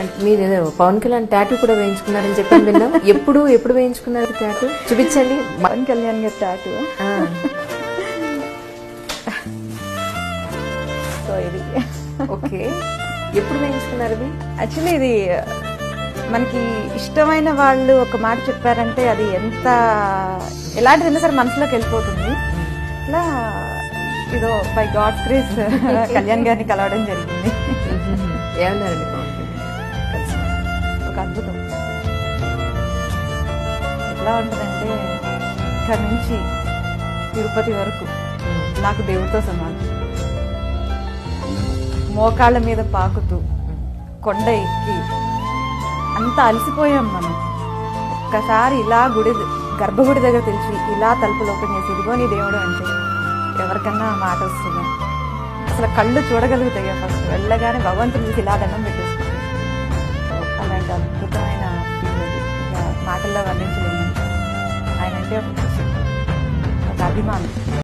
అంటే మీరు పవన్ కళ్యాణ్ టాటూ కూడా వేయించుకున్నారని చెప్పి విన్నాం. ఎప్పుడు వేయించుకున్నారు టాటూ? చూపించండి. పవన్ కళ్యాణ్ గారి టాటూ. ఆ, సో ఇది ఓకే. ఎప్పుడు వేయించుకున్నారు ఇది? యాక్చువల్లీ ఇది మనకి ఇష్టమైన వాళ్ళు ఒక మాట చెప్పారంటే అది ఎంత ఎలాంటిదైనా సరే మనసులోకి వెళ్ళిపోతుంది. ఇట్లా ఇదో బై గాడ్స్ గ్రేస్ కళ్యాణ్ గారిని కలవడం జరిగింది. ఏమన్నారండి పవన్ కళ్యాణ్ కలిసి? ఒక అద్భుతం. ఎట్లా ఉంటుందంటే ఇక్కడ నుంచి తిరుపతి వరకు నాకు దేవుడితో సమానం. మోకాళ్ళ మీద పాకుతూ కొండ ఎక్కి అంత అలసిపోయాం మనం. ఒక్కసారి ఇలా గర్భగుడి దగ్గర తెలిసి ఇలా తలుపులు ఓపెన్ చేసి ఇదిగో నీ దేవుడు అంటే ఎవరికన్నా మాట వస్తుంది. అసలు కళ్ళు చూడగలుగుతాయి. ఫస్ట్ వెళ్ళగానే భగవంతుని చూసి ఇలా దండం పెట్టేస్తుంది. అలాంటి అద్భుతమైన ఫీల్ అది. ఇక మాటల్లో వర్ణించలేము. ఆయన అంటే ఒక అభిమానం.